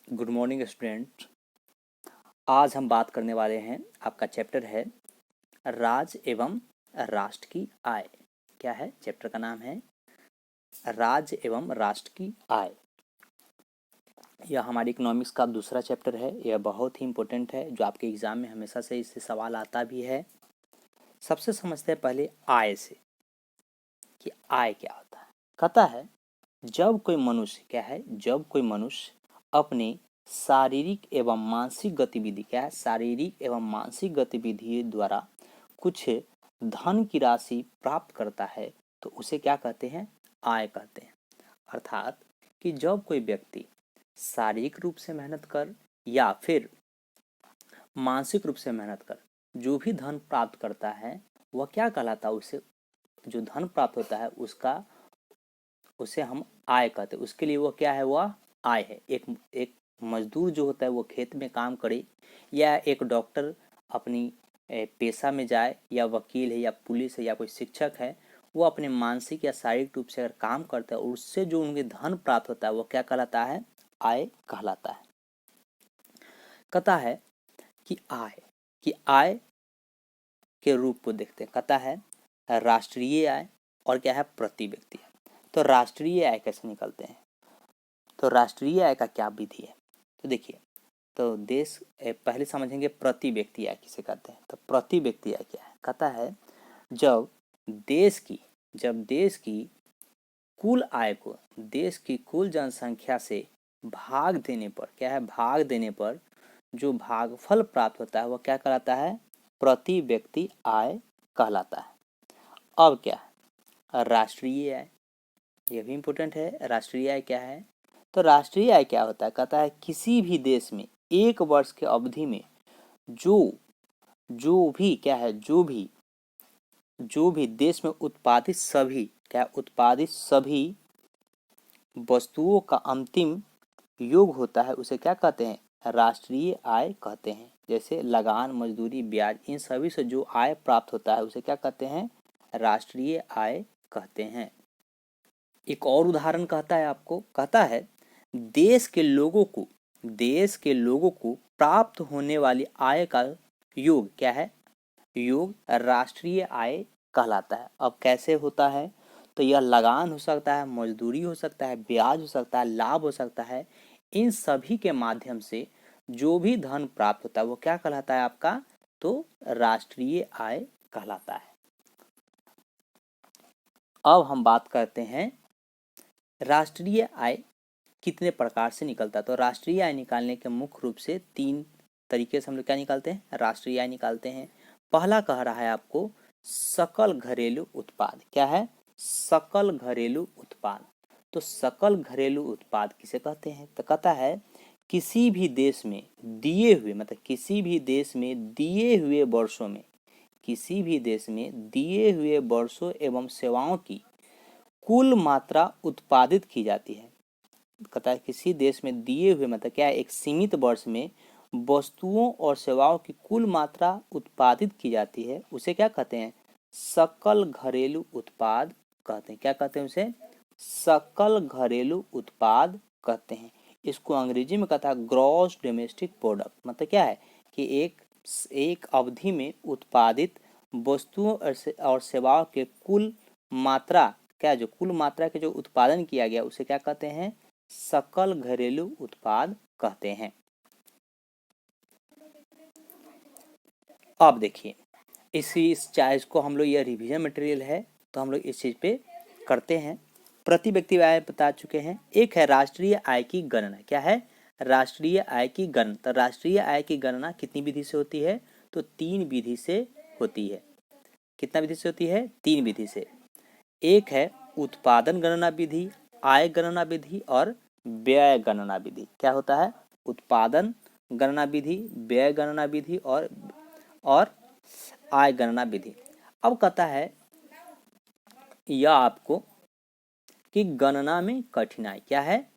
Good morning student. आज हम बात करने वाले हैं, आपका चैप्टर है राज्य एवं राष्ट्र की आय। क्या है? चैप्टर का नाम है राज्य एवं राष्ट्र की आय। यह हमारी इकोनॉमिक्स का दूसरा चैप्टर है। यह बहुत ही इंपॉर्टेंट है, जो आपके एग्जाम में हमेशा से इससे सवाल आता भी है। सबसे समझते हैं पहले आय से कि आय क्या होता है। कहता है जब कोई मनुष्य, क्या है, जब कोई मनुष्य अपने शारीरिक एवं मानसिक गतिविधि, क्या है, शारीरिक एवं मानसिक गतिविधि द्वारा कुछ धन की राशि प्राप्त करता है तो उसे क्या कहते हैं? आय कहते हैं। अर्थात कि जब कोई व्यक्ति शारीरिक रूप से मेहनत कर या फिर मानसिक रूप से मेहनत कर जो भी धन प्राप्त करता है वह क्या कहलाता है? उसे जो धन प्राप्त होता है उसका, उसे हम आय कहते हैं। उसके लिए वो क्या है? वह आय है। एक एक मजदूर जो होता है वो खेत में काम करे, या एक डॉक्टर अपनी पेशा में जाए, या वकील है, या पुलिस है, या कोई शिक्षक है, वो अपने मानसिक या शारीरिक रूप से अगर काम करता है और उससे जो उनके धन प्राप्त होता है वो क्या कहलाता है? आय कहलाता है। कहता है कि आय के रूप को देखते हैं। कहता है राष्ट्रीय आय और क्या है? प्रति व्यक्ति आय। तो राष्ट्रीय आय कैसे निकलते हैं? तो राष्ट्रीय आय का क्या विधि है? तो देखिए, तो पहले समझेंगे प्रति व्यक्ति आय किसे कहते हैं। तो प्रति व्यक्ति आय क्या है? कहता है जब देश की जब देश की कुल आय को देश की कुल जनसंख्या से भाग देने पर, क्या है, भाग देने पर जो भागफल प्राप्त होता है वह क्या कहलाता है? प्रति व्यक्ति आय कहलाता है। अब क्या है? राष्ट्रीय आय। यह भी इंपॉर्टेंट है। राष्ट्रीय आय क्या है? तो राष्ट्रीय आय क्या होता है? कहता है किसी भी देश में एक वर्ष के अवधि में जो जो भी क्या है जो भी देश में उत्पादित सभी, क्या, उत्पादित सभी वस्तुओं का अंतिम योग होता है उसे क्या कहते हैं? राष्ट्रीय आय कहते हैं। जैसे लगान, मजदूरी, ब्याज, इन सभी से जो आय प्राप्त होता है उसे क्या कहते हैं? राष्ट्रीय आय कहते हैं। एक और उदाहरण कहता है आपको, कहता है देश देश के लोगों को प्राप्त होने वाली आय का योग, क्या है, योग राष्ट्रीय आय कहलाता है। अब कैसे होता है? तो यह लगान हो सकता है, मजदूरी हो सकता है, ब्याज हो सकता है, लाभ हो सकता है। इन सभी के माध्यम से जो भी धन प्राप्त होता है वो क्या कहलाता है आपका? तो राष्ट्रीय आय कहलाता है। अब हम बात करते हैं राष्ट्रीय आय कितने प्रकार से निकलता है। तो राष्ट्रीय आय निकालने के मुख्य रूप से 3 तरीके से हम लोग क्या निकालते हैं? राष्ट्रीय आय निकालते हैं। पहला कह रहा है आपको सकल घरेलू उत्पाद। क्या है? सकल घरेलू उत्पाद। तो सकल घरेलू उत्पाद किसे कहते हैं? तो कहता है किसी भी देश में दिए हुए, मतलब किसी भी देश में दिए हुए वर्षों में, किसी भी देश में दिए हुए वर्षों एवं सेवाओं की कुल मात्रा उत्पादित की जाती है। कहता है किसी देश में दिए हुए, मतलब क्या है, एक सीमित वर्ष में वस्तुओं और सेवाओं की कुल मात्रा उत्पादित की जाती है उसे क्या कहते हैं? सकल घरेलू उत्पाद कहते हैं। क्या कहते हैं उसे? सकल घरेलू उत्पाद कहते हैं। इसको अंग्रेजी में कहता है ग्रॉस डोमेस्टिक प्रोडक्ट। मतलब क्या है कि एक अवधि में उत्पादित वस्तुओं और सेवाओं के कुल मात्रा, क्या, जो कुल मात्रा के जो उत्पादन किया गया उसे क्या कहते हैं? सकल घरेलू उत्पाद कहते हैं। अब देखिए, इस चीज को हम लोग, यह रिवीजन मटेरियल है तो हम लोग इस चीज पे करते हैं। प्रति व्यक्ति आय बता चुके हैं। एक है राष्ट्रीय आय की गणना। क्या है? राष्ट्रीय आय की गणना। तो राष्ट्रीय आय की गणना कितनी विधि से होती है? तो 3 विधि से होती है। कितना विधि से होती है? 3 विधि से। एक है उत्पादन गणना विधि, आय गणना विधि और व्यय गणना विधि। क्या होता है? उत्पादन गणना विधि, व्यय गणना विधि और आय गणना विधि। अब कहता है यह आपको कि गणना में कठिनाई क्या है,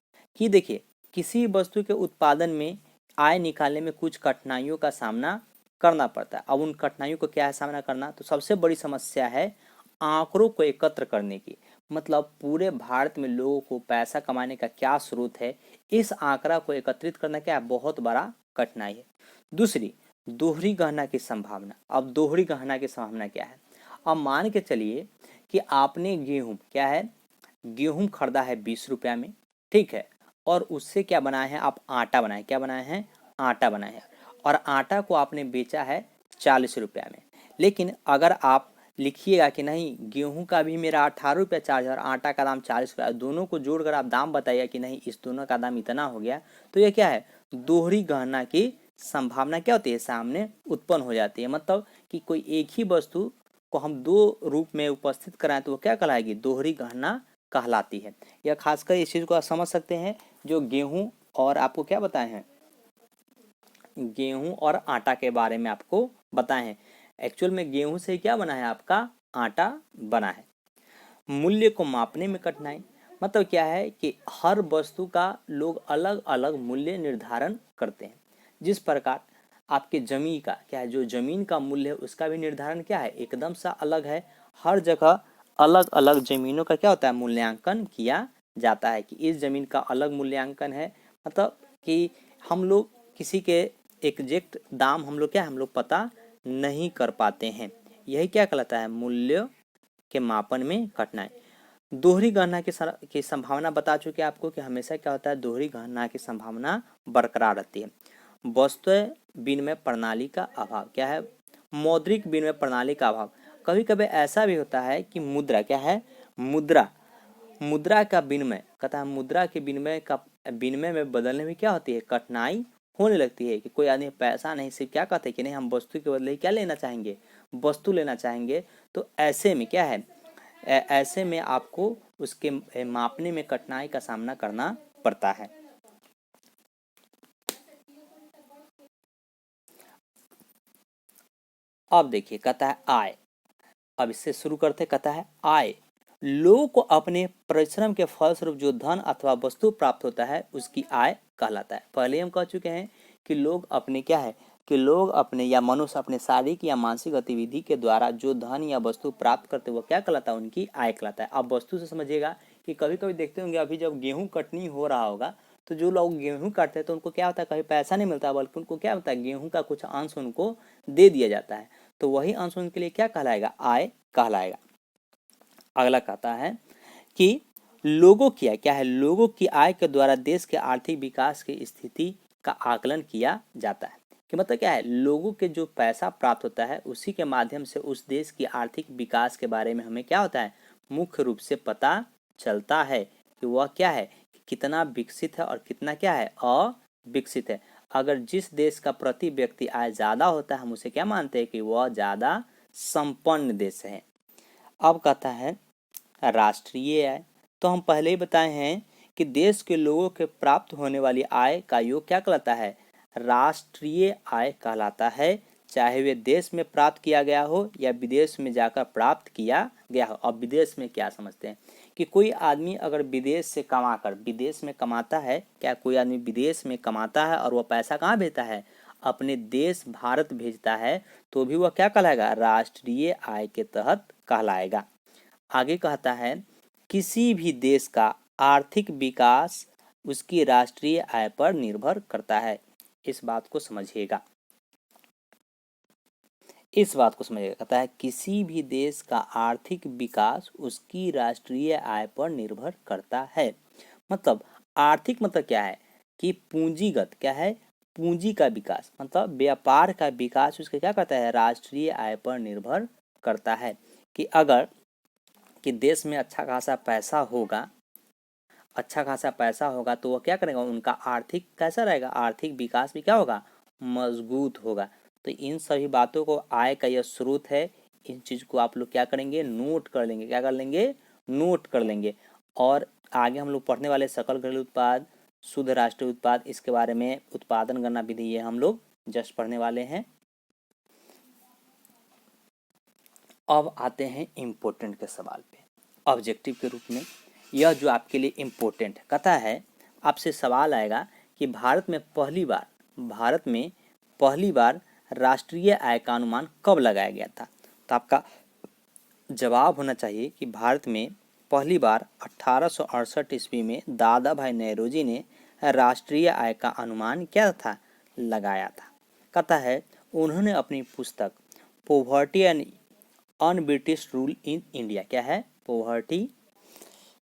कि देखिए किसी वस्तु के उत्पादन में आय निकालने में कुछ कठिनाइयों का सामना करना पड़ता है। अब उन कठिनाइयों को क्या है सामना करना? तो सबसे बड़ी समस्या है आंकड़ों को एकत्र करने की। मतलब पूरे भारत में लोगों को पैसा कमाने का क्या स्रोत है, इस आंकड़ा को एकत्रित करना क्या है, बहुत बड़ा कठिनाई है। दूसरी, दोहरी गणना की संभावना। अब दोहरी गणना की संभावना क्या है, अब मान के चलिए कि आपने गेहूं क्या है, गेहूं खरीदा है 20 रुपया में, ठीक है, और उससे क्या बनाए हैं आप, आटा बनाए, क्या बनाए हैं, आटा बनाए हैं, और आटा को आपने बेचा है 40 रुपया में। लेकिन अगर आप लिखिएगा कि नहीं, गेहूं का भी मेरा 18 रुपया चार्ज है और आटा का दाम 40 रुपया, दोनों को जोड़कर आप दाम बताइए कि नहीं इस दोनों का दाम इतना हो गया, तो ये क्या है, दोहरी गणना की संभावना क्या होती है, सामने उत्पन्न हो जाती है। मतलब कि कोई एक ही वस्तु को हम दो रूप में उपस्थित कराएं तो वो क्या कहलाएगी, दोहरी गणना कहलाती है। यह खासकर इस चीज को आप समझ सकते हैं, जो गेहूं और आपको क्या बताए हैं, गेहूं और आटा के बारे में आपको बताए हैं। एक्चुअल में गेहूं से क्या बना है, आपका आटा बना है। मूल्य को मापने में कठिनाई, मतलब क्या है कि हर वस्तु का लोग अलग अलग मूल्य निर्धारण करते हैं। जिस प्रकार आपके जमीन का क्या है, जो जमीन का मूल्य है उसका भी निर्धारण क्या है, एकदम सा अलग है। हर जगह अलग अलग जमीनों का क्या होता है, मूल्यांकन किया जाता है कि इस जमीन का अलग मूल्यांकन है। मतलब कि हम लोग किसी के एग्जैक्ट दाम हम लोग क्या है, हम लोग पता नहीं कर पाते हैं। यही क्या कहलाता है, मूल्य के मापन में कठिनाई। दोहरी गणना की संभावना बता चुके आपको कि हमेशा क्या होता है, दोहरी गणना की संभावना बरकरार रहती है। वस्तु विनिमय प्रणाली का अभाव, क्या है, मौद्रिक विनिमय प्रणाली का अभाव। कभी कभी ऐसा भी होता है कि मुद्रा क्या है, मुद्रा मुद्रा का विनिमय, कहता है मुद्रा के विनिमय में बदलने में क्या होती है, कठिनाई होने लगती है। कि कोई आदमी पैसा नहीं, सिर्फ क्या कहते हैं कि नहीं हम वस्तु के बदले क्या लेना चाहेंगे, वस्तु लेना चाहेंगे। तो ऐसे में क्या है, ऐसे में आपको उसके मापने में कठिनाई का सामना करना पड़ता है। अब देखिए कहता है आय, अब इससे शुरू करते, कहता है आय, लोगों को अपने परिश्रम के फलस्वरूप जो धन अथवा वस्तु प्राप्त होता है उसकी आय कहलाता है। पहले हम कह चुके हैं कि लोग अपने क्या है, कि लोग अपने या मनुष्य अपने शारीरिक या मानसिक गतिविधि के द्वारा जो धन या वस्तु प्राप्त करते वो क्या कहलाता है, उनकी आय कहलाता है। अब वस्तु से समझिएगा कि कभी कभी देखते होंगे, अभी जब गेहूं कटनी हो रहा होगा तो जो लोग गेहूं काटते हैं तो उनको क्या होता है, कभी पैसा नहीं मिलता, बल्कि उनको क्या होता है, गेहूं का कुछ अंश उनको दे दिया जाता है। तो वही अंश उनके लिए क्या कहलाएगा, आय कहलाएगा। अगला कहता है कि लोगों की आय, क्या है, लोगों की आय के द्वारा देश के आर्थिक विकास की स्थिति का आकलन किया जाता है। कि मतलब क्या है, लोगों के जो पैसा प्राप्त होता है उसी के माध्यम से उस देश की आर्थिक विकास के बारे में हमें क्या होता है, मुख्य रूप से पता चलता है कि वह क्या है, कितना विकसित है और कितना क्या है, अविकसित है। अगर जिस देश का प्रति व्यक्ति आय ज्यादा होता है हम उसे क्या मानते हैं कि वह ज्यादा संपन्न देश है। अब कहता है राष्ट्रीय आय, तो हम पहले ही बताए हैं कि देश के लोगों के प्राप्त होने वाली आय का योग क्या कहलाता है, राष्ट्रीय आय कहलाता है। चाहे वे देश में प्राप्त किया गया हो या विदेश में जाकर प्राप्त किया गया हो। अब विदेश में क्या समझते हैं कि कोई आदमी अगर विदेश से कमाकर विदेश में कमाता है, क्या कोई आदमी विदेश में कमाता है और वह पैसा कहाँ भेजता है, अपने देश भारत भेजता है, तो भी वह क्या कहलाएगा, राष्ट्रीय आय के तहत कहलाएगा। आगे कहता है किसी भी देश का आर्थिक विकास उसकी राष्ट्रीय आय पर निर्भर करता है। इस बात को समझिएगा, इस बात को समझिएगा। कहता है किसी भी देश का आर्थिक विकास उसकी राष्ट्रीय आय पर निर्भर करता है। मतलब आर्थिक मतलब क्या है कि पूंजीगत, क्या है, पूंजी का विकास, मतलब व्यापार का विकास उसका क्या करता है, राष्ट्रीय आय पर निर्भर करता है। कि अगर कि देश में अच्छा खासा पैसा होगा, अच्छा खासा पैसा होगा तो वह क्या करेगा, उनका आर्थिक कैसा रहेगा, आर्थिक विकास भी क्या होगा, मजबूत होगा। तो इन सभी बातों को, आय का यह स्रोत है, इन चीज को आप लोग क्या करेंगे, नोट कर लेंगे, क्या कर लेंगे, नोट कर लेंगे। और आगे हम लोग पढ़ने वाले सकल घरेलू उत्पाद, शुद्ध राष्ट्रीय उत्पाद, इसके बारे में उत्पादन गणना विधि, ये हम लोग जस्ट पढ़ने वाले हैं। अब आते हैं इम्पोर्टेंट के सवाल पे, ऑब्जेक्टिव के रूप में। यह जो आपके लिए इम्पोर्टेंट कहता है, आपसे सवाल आएगा कि भारत में पहली बार राष्ट्रीय आय का अनुमान कब लगाया गया था। तो आपका जवाब होना चाहिए कि भारत में पहली बार 1868 ईस्वी में दादा भाई नेहरूजी ने राष्ट्रीय आय का अनुमान क्या था, लगाया था। कहता है उन्होंने अपनी पुस्तक poverty and un British rule in India, क्या है, poverty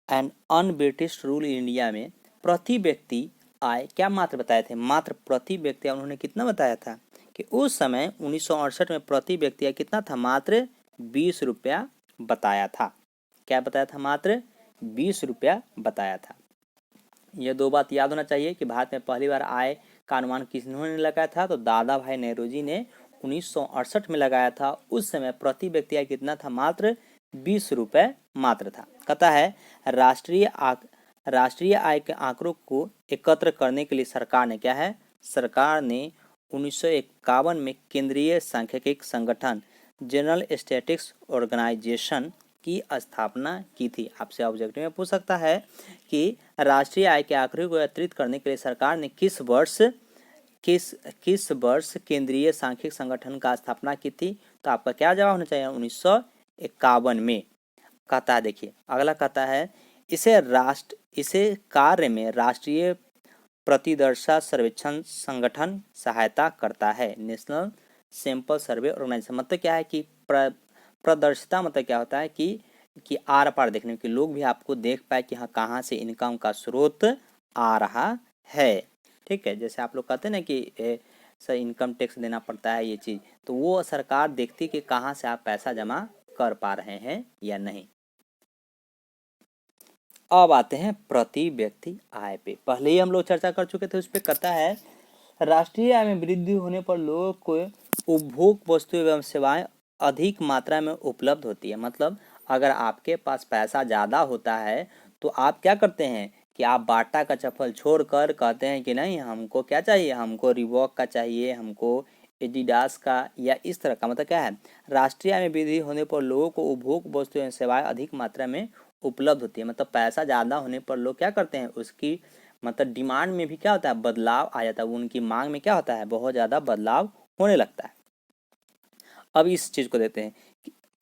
and un British rule in India में प्रति व्यक्ति आय क्या मात्र बताए थे, मात्र प्रति व्यक्ति उन्होंने कितना बताया था कि उस समय 1968 में प्रति व्यक्ति आय कितना था, मात्र 20 रुपया बताया था। क्या बताया था, मात्र 20 रुपया बताया था। ये दो बात याद होना चाहिए कि भारत में पहली बार आय का अनुमान किन्होंने लगाया था, तो दादा भाई नेहरूजी ने 1968 में लगाया था। उस समय प्रति व्यक्ति आय कितना था, मात्र 20 रुपये मात्र था। कहता है राष्ट्रीय आय के आंकड़ों को एकत्र करने के लिए सरकार ने क्या है, सरकार ने 1951 में केंद्रीय सांख्यिकी संगठन जनरल स्टैटिस्टिक्स ऑर्गेनाइजेशन की स्थापना की थी। आपसे ऑब्जेक्टिव में पूछ सकता है कि राष्ट्रीय आय के आंकड़े को एकत्रित करने के लिए सरकार ने किस वर्ष केंद्रीय सांख्यिकी संगठन का स्थापना की थी, तो आपका क्या जवाब होना चाहिए, 1951 में। कहता है देखिए अगला कहता है इसे कार्य में राष्ट्रीय प्रतिदर्शा सर्वेक्षण संगठन सहायता करता है। नेशनल सैंपल सर्वे ऑर्गेनाइजेशन मतलब क्या है कि प्रदर्शिता मतलब क्या होता है कि आर पार देखने के लोग भी आपको देख पाए कि हाँ कहाँ से इनकम का स्रोत आ रहा है। ठीक है, जैसे आप लोग कहते हैं ना कि सर इनकम टैक्स देना पड़ता है, ये चीज़ तो वो सरकार देखती कि कहाँ से आप पैसा जमा कर पा रहे हैं या नहीं। अब आते हैं प्रति व्यक्ति आय पे। पहले ही हम लोग चर्चा कर चुके थे, उस पर कहता है राष्ट्रीय आय में वृद्धि होने पर लोगों को उपभोग वस्तु एवं सेवाएं अधिक मात्रा में उपलब्ध होती है। मतलब अगर आपके पास पैसा ज़्यादा होता है तो आप क्या करते हैं कि आप बाटा का चप्पल छोड़कर कहते हैं कि नहीं हमको क्या चाहिए, हमको रिबॉक का चाहिए, हमको एडिडास का, या इस तरह का। मतलब क्या है, राष्ट्रीय आय में वृद्धि होने पर लोगों को उपभोग वस्तु एवं सेवाएं अधिक मात्रा में उपलब्ध होती है। मतलब पैसा ज़्यादा होने पर लोग क्या करते हैं, उसकी मतलब डिमांड में भी क्या होता है, बदलाव आ जाता है। उनकी मांग में क्या होता है, बहुत ज़्यादा बदलाव होने लगता है। अब इस चीज़ को देखते हैं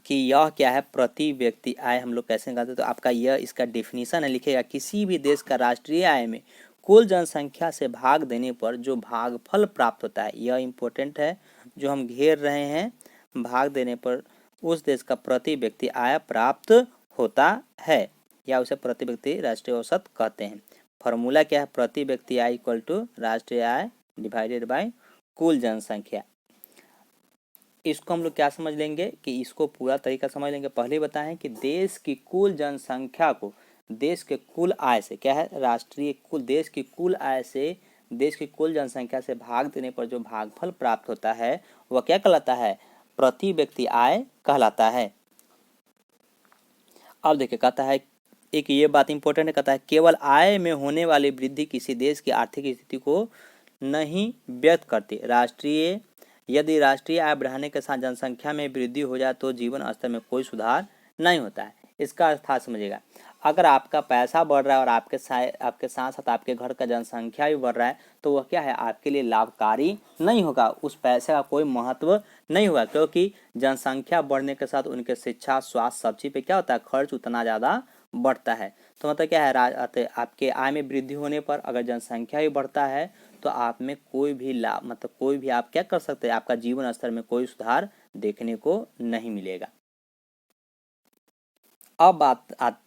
कि यह क्या है, प्रति व्यक्ति आय हम लोग कैसे निकालते हैं। तो आपका यह इसका डेफिनेशन है, लिखेगा किसी भी देश का राष्ट्रीय आय में कुल जनसंख्या से भाग देने पर जो भागफल प्राप्त होता है, यह इम्पोर्टेंट है जो हम घेर रहे हैं, भाग देने पर उस देश का प्रति व्यक्ति आय प्राप्त होता है, या उसे प्रति व्यक्ति राष्ट्रीय औसत कहते हैं। फॉर्मूला क्या है, प्रति व्यक्ति आय इक्वल टू राष्ट्रीय आय डिवाइडेड बाय कुल जनसंख्या। इसको हम लोग क्या समझ लेंगे कि इसको पूरा तरीका समझ लेंगे। पहले बताएं कि देश की कुल जनसंख्या को देश के कुल आय से, क्या है, राष्ट्रीय कुल, देश की कुल आय से देश की कुल जनसंख्या से भाग देने पर जो भागफल प्राप्त होता है वह क्या कहलाता है, प्रति व्यक्ति आय कहलाता है। अब देखिए कहता है एक ये बात इंपॉर्टेंट है, कहता है केवल आय में होने वाली वृद्धि किसी देश की आर्थिक स्थिति को नहीं व्यक्त करती। यदि राष्ट्रीय आय बढ़ाने के साथ जनसंख्या में वृद्धि हो जाए तो जीवन स्तर में कोई सुधार नहीं होता है। इसका अर्थ समझिएगा, अगर आपका पैसा बढ़ रहा है और आपके साथ साथ आपके घर का जनसंख्या भी बढ़ रहा है तो वह क्या है, आपके लिए लाभकारी नहीं होगा, उस पैसे का कोई महत्व नहीं होगा, क्योंकि जनसंख्या बढ़ने के साथ उनके शिक्षा स्वास्थ्य सब चीज़ पे क्या होता है, खर्च उतना ज़्यादा बढ़ता है। तो मतलब क्या है, आपके आय में वृद्धि होने पर अगर जनसंख्या भी बढ़ता है तो आप में कोई भी लाभ, मतलब कोई भी आप क्या कर सकते हैं, आपका जीवन स्तर में कोई सुधार देखने को नहीं मिलेगा। अब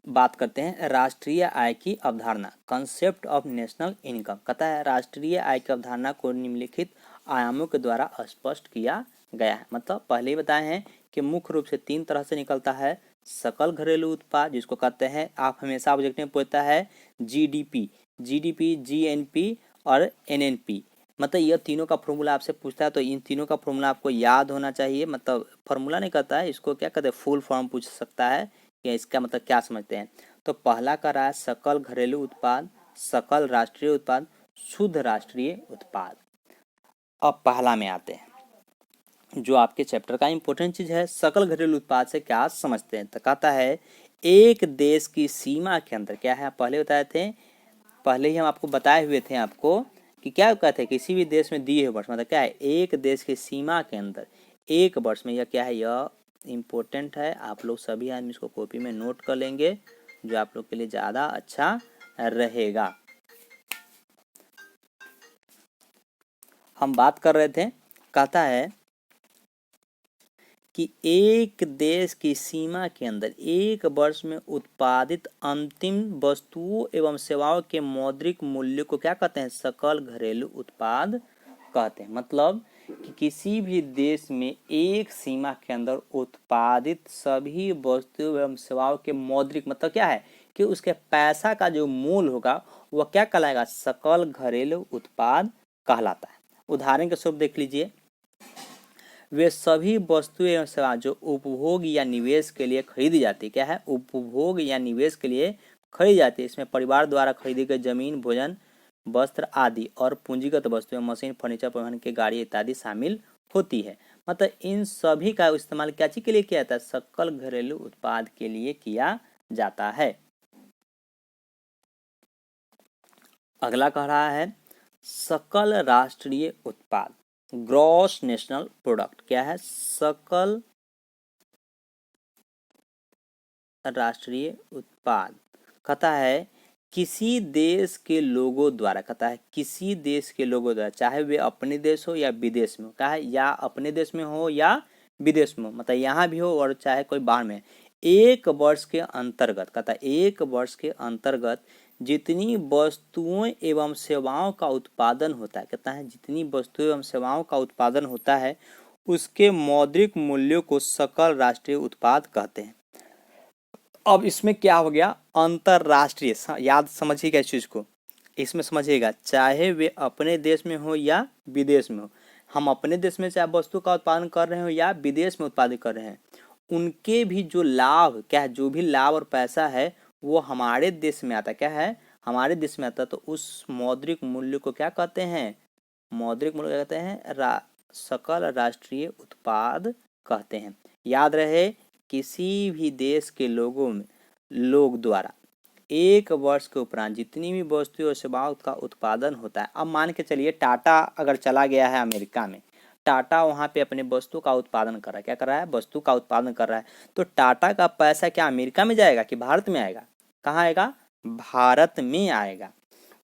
बात करते हैं राष्ट्रीय आय की अवधारणा, कंसेप्ट ऑफ नेशनल इनकम। कहता है राष्ट्रीय आय की अवधारणा को निम्नलिखित आयामों के द्वारा स्पष्ट किया गया है। मतलब पहले ही बताए हैं कि मुख्य रूप से 3 तरह से निकलता है, सकल घरेलू उत्पाद जिसको कहते हैं, आप हमेशा ऑब्जेक्ट में पूछता है जीडीपी, जीएनपी और एनएनपी। मतलब यह तीनों का फॉर्मूला आपसे पूछता है, तो इन तीनों का फॉर्मूला आपको याद होना चाहिए। मतलब फॉर्मूला नहीं कहता है, इसको क्या कहते हैं, फुल फॉर्म पूछ सकता है, या इसका मतलब क्या समझते हैं। तो पहला का रहा है सकल घरेलू उत्पाद, सकल राष्ट्रीय उत्पाद, शुद्ध राष्ट्रीय उत्पाद। अब पहला में आते हैं, जो आपके चैप्टर का इंपॉर्टेंट चीज है, सकल घरेलू उत्पाद से क्या समझते हैं। तो कहता है एक देश की सीमा के अंदर, क्या है, पहले बताए थे, पहले ही हम आपको बताए हुए थे आपको कि क्या कहते हैं, किसी भी देश में दिए हुए वर्ष, मतलब क्या है, एक देश की सीमा के अंदर एक वर्ष में, यह क्या है, यह इम्पोर्टेंट है, आप लोग सभी आदमी इसको कॉपी में नोट कर लेंगे जो आप लोग के लिए ज़्यादा अच्छा रहेगा। हम बात कर रहे थे, कहता है कि एक देश की सीमा के अंदर एक वर्ष में उत्पादित अंतिम वस्तुओं एवं सेवाओं के मौद्रिक मूल्य को क्या कहते हैं? सकल घरेलू उत्पाद कहते हैं। मतलब कि किसी भी देश में एक सीमा के अंदर उत्पादित सभी वस्तुओं एवं सेवाओं के मौद्रिक मतलब क्या है कि उसके पैसा का जो मूल्य होगा वह क्या कहलाएगा? सकल घरेलू उत्पाद कहलाता है। उदाहरण के स्वरूप देख लीजिए, वे सभी वस्तुएं एवं सेवा जो उपभोग या निवेश के लिए खरीदी जाती है, क्या है? उपभोग या निवेश के लिए खरीदी जाती है। इसमें परिवार द्वारा खरीदी गई जमीन, भोजन, वस्त्र आदि और पूंजीगत वस्तुएं, मशीन, फर्नीचर, परिवहन के गाड़ी इत्यादि शामिल होती है। मतलब इन सभी का इस्तेमाल क्या चीज के लिए किया जाता है? सकल घरेलू उत्पाद के लिए किया जाता है। अगला कह रहा है सकल राष्ट्रीय उत्पाद, ग्रॉस नेशनल प्रोडक्ट। क्या है? सकल राष्ट्रीय उत्पाद। कहता है किसी देश के लोगों द्वारा, कहता है किसी देश के लोगों द्वारा, चाहे वे अपने देश हो या विदेश में हो, क्या है? या अपने देश में हो या विदेश में हो, मतलब यहाँ भी हो और चाहे कोई बाहर में, एक वर्ष के अंतर्गत, कहता है एक वर्ष के अंतर्गत जितनी वस्तुओं एवं सेवाओं का उत्पादन होता है, कहता है जितनी वस्तुएं एवं सेवाओं का उत्पादन होता है उसके मौद्रिक मूल्यों को सकल राष्ट्रीय उत्पाद कहते हैं। अब इसमें क्या हो गया? अंतरराष्ट्रीय, याद समझिएगा इस चीज को, इसमें समझिएगा, चाहे वे अपने देश में हो या विदेश में हो, हम अपने देश में चाहे वस्तु का उत्पादन कर रहे हो या विदेश में उत्पादन कर रहे हैं, उनके भी जो लाभ, क्या है, जो भी लाभ और पैसा है वो हमारे देश में आता है, क्या है? हमारे देश में आता है। तो उस मौद्रिक मूल्य को क्या कहते हैं? मौद्रिक मूल्य कहते हैं सकल राष्ट्रीय उत्पाद कहते हैं। याद रहे, किसी भी देश के लोग द्वारा एक वर्ष के उपरांत जितनी भी वस्तुएं और सेवाओं का उत्पादन होता है। अब मान के चलिए टाटा अगर चला गया है अमेरिका में, टाटा वहाँ पे अपने वस्तु का उत्पादन कर रहा है, क्या कर रहा है? वस्तु का उत्पादन कर रहा है। तो टाटा का पैसा क्या अमेरिका में जाएगा कि भारत में आएगा? कहाँ आएगा? भारत में आएगा।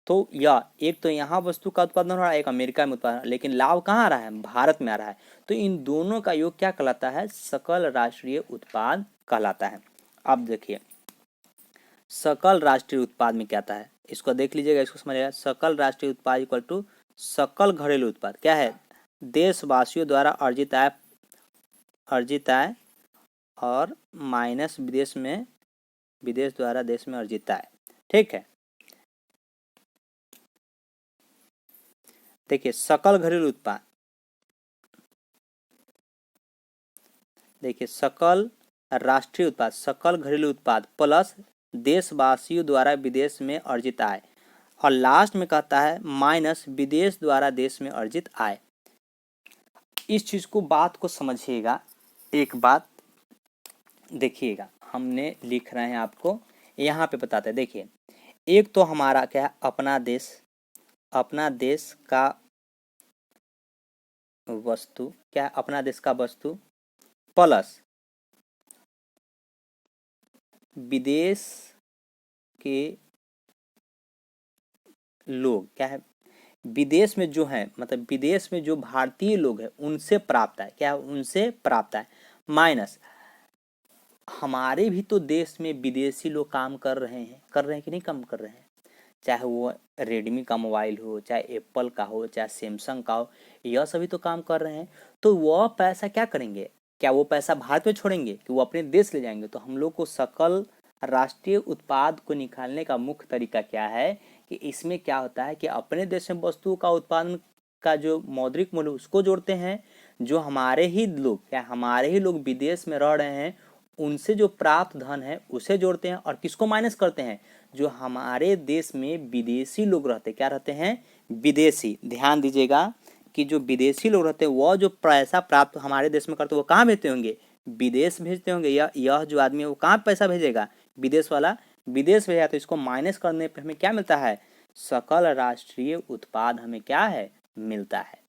तो यह एक तो यहाँ वस्तु का उत्पादन हो रहा है, एक अमेरिका में उत्पादन, लेकिन लाभ कहाँ आ रहा है? भारत में आ रहा है। तो इन दोनों का योग क्या कहलाता है? सकल राष्ट्रीय उत्पाद कहलाता है। अब देखिए सकल राष्ट्रीय उत्पाद में क्या आता है, इसको देख लीजिएगा, इसको समझिएगा। सकल राष्ट्रीय उत्पाद इक्वल टू सकल घरेलू उत्पाद, क्या है? देशवासियों द्वारा अर्जित आय और माइनस विदेश द्वारा देश में अर्जित आय। ठीक है, देखिए सकल घरेलू उत्पाद, देखिए सकल राष्ट्रीय उत्पाद, सकल घरेलू उत्पाद प्लस देशवासियों द्वारा विदेश में अर्जित आय, और लास्ट में कहता है माइनस विदेश द्वारा देश में अर्जित आय। इस चीज को, बात को समझिएगा। एक बात देखिएगा, हमने लिख रहे हैं आपको, यहाँ पे बताते हैं। देखिए एक तो हमारा क्या है? अपना देश का वस्तु, क्या है? अपना देश का वस्तु प्लस विदेश के लोग, क्या है? विदेश में जो है, मतलब विदेश में जो भारतीय लोग हैं उनसे प्राप्त है, क्या है? उनसे प्राप्त है, माइनस हमारे भी तो देश में विदेशी लोग काम कर रहे हैं कि नहीं काम कर रहे हैं? चाहे वो रेडमी का मोबाइल हो, चाहे एप्पल का हो, चाहे सैमसंग का हो, यह सभी तो काम कर रहे हैं। तो वह पैसा क्या करेंगे? क्या वो पैसा भारत में छोड़ेंगे कि वो अपने देश ले जाएंगे? तो हम लोग को सकल राष्ट्रीय उत्पाद को निकालने का मुख्य तरीका क्या है कि इसमें क्या होता है कि अपने देश में वस्तु का उत्पादन का जो मौद्रिक मूल्य उसको जोड़ते हैं, जो हमारे ही लोग विदेश में रह रहे हैं उनसे जो प्राप्त धन है उसे जोड़ते हैं, और किसको माइनस करते हैं? जो हमारे देश में विदेशी लोग रहते, क्या रहते हैं? विदेशी। ध्यान दीजिएगा कि जो विदेशी लोग रहते हैं वह जो पैसा प्राप्त हमारे देश में करते हैं वो कहाँ भेजते होंगे? विदेश भेजते होंगे। यह जो आदमी है वो कहाँ पैसा भेजेगा? विदेश वाला विदेश भेजा। तो इसको माइनस करने पर हमें क्या मिलता है? सकल राष्ट्रीय उत्पाद हमें क्या है? मिलता है।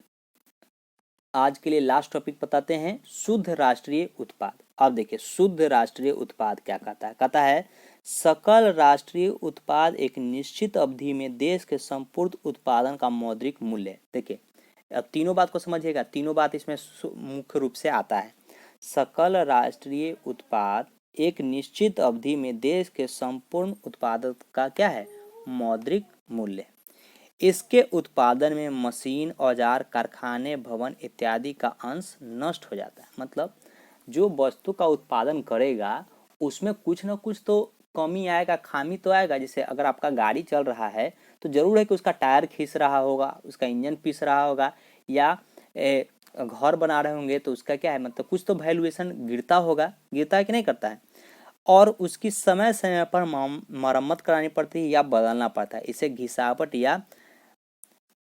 आज के लिए लास्ट टॉपिक बताते हैं, शुद्ध राष्ट्रीय उत्पाद। अब देखिए शुद्ध राष्ट्रीय उत्पाद क्या कहता है? कहता है सकल राष्ट्रीय उत्पाद एक निश्चित अवधि में देश के संपूर्ण उत्पादन का मौद्रिक मूल्य। देखिए अब तीनों बात को समझिएगा, तीनों बात इसमें मुख्य रूप से आता है। सकल राष्ट्रीय उत्पाद एक निश्चित अवधि में देश के संपूर्ण उत्पादन का क्या है, मौद्रिक मूल्य। इसके उत्पादन में मशीन, औजार, कारखाने, भवन इत्यादि का अंश नष्ट हो जाता है। मतलब जो वस्तु का उत्पादन करेगा उसमें कुछ ना कुछ तो कमी आएगा, खामी तो आएगा। जैसे अगर आपका गाड़ी चल रहा है तो जरूर है कि उसका टायर खींच रहा होगा, उसका इंजन पीस रहा होगा, या घर बना रहे होंगे तो उसका क्या है, मतलब कुछ तो वैल्यूएशन गिरता होगा, गिरता है कि नहीं करता है, और उसकी समय समय पर मरम्मत करानी पड़ती है या बदलना पड़ता है। इसे घिसावट या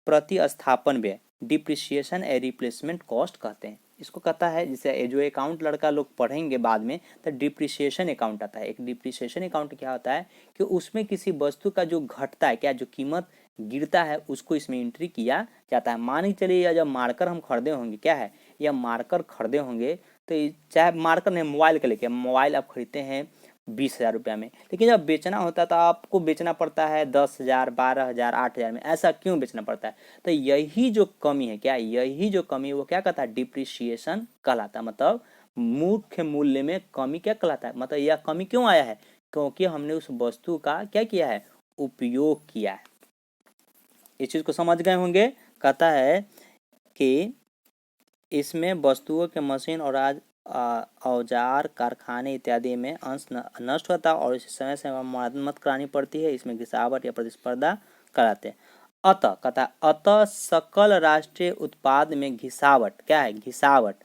प्रतिस्थापन व्यय, डिप्रिसिएशन ए रिप्लेसमेंट कॉस्ट कहते हैं। इसको कहता है, जैसे जो अकाउंट लड़का लोग पढ़ेंगे बाद में तो डिप्रिसिएशन अकाउंट आता है। एक डिप्रिसिएशन अकाउंट क्या होता है कि उसमें किसी वस्तु का जो घटता है, क्या जो कीमत गिरता है उसको इसमें एंट्री किया जाता है। मान के चलिए या जब मार्कर हम खरीदे होंगे, क्या है, या मार्कर खरीदे होंगे तो चाहे मार्कर नहीं, मोबाइल का लेके मोबाइल आप खरीदते हैं 20,000 रुपया में, लेकिन जब बेचना होता है तो आपको बेचना पड़ता है 10,000, 12,000, 8,000 में। ऐसा क्यों बेचना पड़ता है? तो यही जो कमी है, क्या यही जो कमी वो क्या कहता है, डिप्रिसिएशन कहलाता है। मतलब मुख्य मूल्य में कमी क्या कहलाता है, मतलब यह कमी क्यों आया है, क्योंकि हमने उस वस्तु का क्या किया है, उपयोग किया है। इस चीज को समझ गए होंगे। कहता है कि इसमें वस्तुओं के मशीन और औजार, कारखाने इत्यादि में अंश नष्ट होता है और इसे समय समय मरम्मत करानी पड़ती है। इसमें घिसावट या प्रतिस्पर्धा कराते हैं। अतः कहता है, अतः सकल राष्ट्रीय उत्पाद में घिसावट, क्या है, घिसावट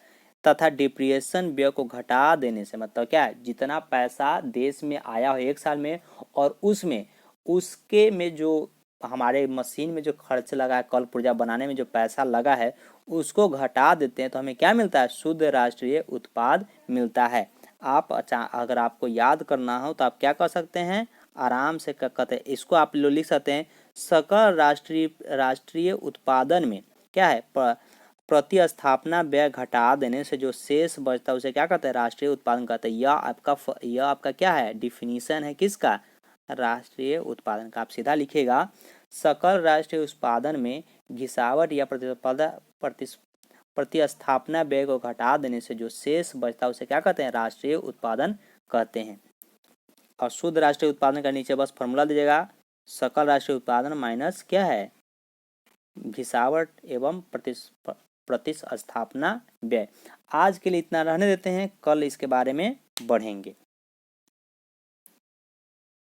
तथा डिप्रिसिएशन व्यय को घटा देने से, मतलब क्या है, जितना पैसा देश में आया हो एक साल में और उसमें उसके में जो हमारे मशीन में जो खर्च लगा है, कल पुर्जा बनाने में जो पैसा लगा है उसको घटा देते हैं तो हमें क्या मिलता है, शुद्ध राष्ट्रीय उत्पाद मिलता है। आप अगर आपको याद करना हो तो आप क्या कर सकते हैं, आराम से कहते हैं, इसको आप लोग लिख सकते हैं, सकल राष्ट्रीय उत्पादन में क्या है, प्रतिस्थापना व्यय घटा देने से जो शेष बचता है उसे क्या कहते हैं, राष्ट्रीय उत्पादन कहते हैं। यह आपका क्या है, डिफिनीशन है किसका, राष्ट्रीय उत्पादन का। आप सीधा लिखेगा, सकल राष्ट्रीय उत्पादन में घिसावट या प्रतिस्थापना व्यय को घटा देने से जो शेष बचता है उसे क्या कहते हैं, राष्ट्रीय उत्पादन कहते हैं। और शुद्ध राष्ट्रीय उत्पादन का नीचे बस फॉर्मूला दीजिएगा, सकल राष्ट्रीय उत्पादन माइनस क्या है, घिसावट एवं प्रतिस्थापना व्यय। आज के लिए इतना रहने देते हैं, कल इसके बारे में बढ़ेंगे।